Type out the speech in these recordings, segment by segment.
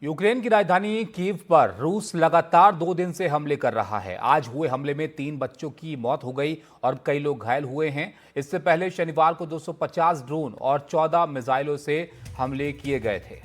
Ukraine की राजधानी Kyiv पर रूस लगातार 2 दिन से हमले कर रहा है। आज हुए हमले में 3 बच्चों की मौत हो गई और कई लोग घायल हुए हैं। इससे पहले शनिवार को 250 ड्रोन और 14 मिसाइलों से हमले किए गए थे।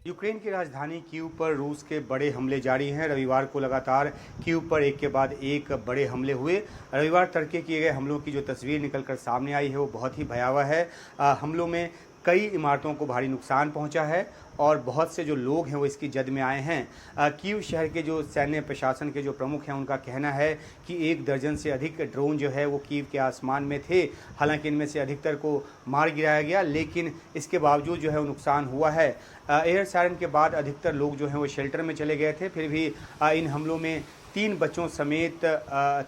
यूक्रेन की राजधानी कीव पर रूस के बड़े हमले जारी हैं। रविवार को लगातार कीव पर एक के बाद एक बड़े हमले हुए। रविवार तड़के किए गए हमलों की जो तस्वीर निकलकर सामने आई है वो बहुत ही भयावह है। हमलों में कई इमारतों को भारी नुकसान पहुंचा है और बहुत से जो लोग हैं वो इसकी जद में आए हैं। कीव शहर के जो सैन्य प्रशासन के जो प्रमुख हैं उनका कहना है कि 1 दर्जन से अधिक ड्रोन जो है वो कीव के आसमान में थे। हालांकि इनमें से अधिकतर को मार गिराया गया, लेकिन इसके बावजूद जो है वो नुकसान हुआ है। एयर सायरन के बाद अधिकतर लोग जो हैं वो शेल्टर में चले गए थे। फिर भी इन हमलों में 3 बच्चों समेत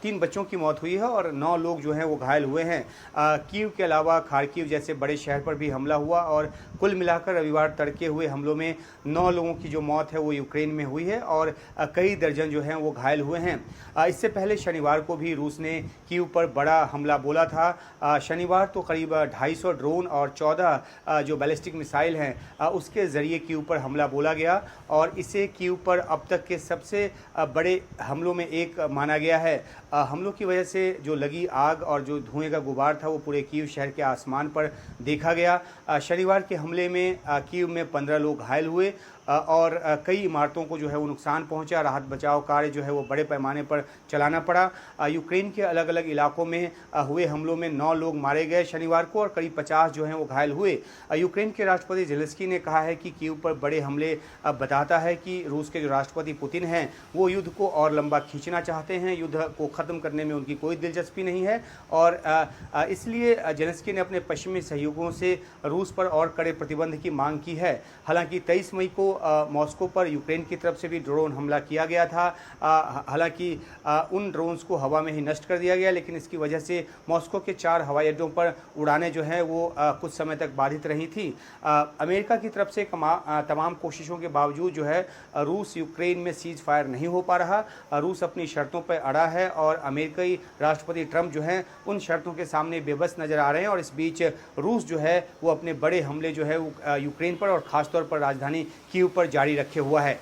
3 बच्चों की मौत हुई है और 9 लोग जो हैं वो घायल हुए हैं। कीव के अलावा खार्किव जैसे बड़े शहर पर भी हमला हुआ और कुल मिलाकर रविवार तड़के हुए हमलों में 9 लोगों की जो मौत है वो यूक्रेन में हुई है और कई दर्जन जो हैं वो घायल हुए हैं। इससे पहले शनिवार को भी रूस ने कीव पर बड़ा हमला बोला था। शनिवार तो करीब 250 ड्रोन और 14 जो बैलिस्टिक मिसाइल हैं उसके ज़रिए कीव पर हमला बोला गया और इसे कीव पर अब तक के सबसे बड़े हमलों में एक माना गया है। हमलों की वजह से जो लगी आग और जो धुएं का गुबार था वो पूरे कीव शहर के आसमान पर देखा गया। शनिवार के हमले में कीव में 15 लोग घायल हुए और कई इमारतों को जो है वो नुकसान पहुंचा। राहत बचाव कार्य जो है वो बड़े पैमाने पर चलाना पड़ा। यूक्रेन के अलग अलग इलाकों में हुए हमलों में 9 लोग मारे गए शनिवार को और करीब 50 जो हैं वो घायल हुए। यूक्रेन के राष्ट्रपति ज़ेलेंस्की ने कहा है कि कीव पर बड़े हमले बताता है कि रूस के जो राष्ट्रपति पुतिन हैं वो युद्ध को और लंबा खींचना चाहते हैं। युद्ध को ख़त्म करने में उनकी कोई दिलचस्पी नहीं है और इसलिए ज़ेलेंस्की ने अपने पश्चिमी सहयोगियों से रूस पर और कड़े प्रतिबंध की मांग की है। हालांकि 23 मई को मॉस्को पर यूक्रेन की तरफ से भी ड्रोन हमला किया गया था। हालांकि उन ड्रोन्स को हवा में ही नष्ट कर दिया गया, लेकिन इसकी वजह से मॉस्को के 4 हवाई अड्डों पर उड़ानें जो हैं वो कुछ समय तक बाधित रही थी। अमेरिका की तरफ से तमाम कोशिशों के बावजूद जो है रूस यूक्रेन में सीज फायर नहीं हो पा रहा। रूस अपनी शर्तों पर अड़ा है और अमेरिकी राष्ट्रपति ट्रंप जो हैं उन शर्तों के सामने बेबस नज़र आ रहे हैं और इस बीच रूस जो है वो अपने बड़े हमले जो है वो यूक्रेन पर और ख़ासतौर पर राजधानी कीव पर जारी रखे हुआ है।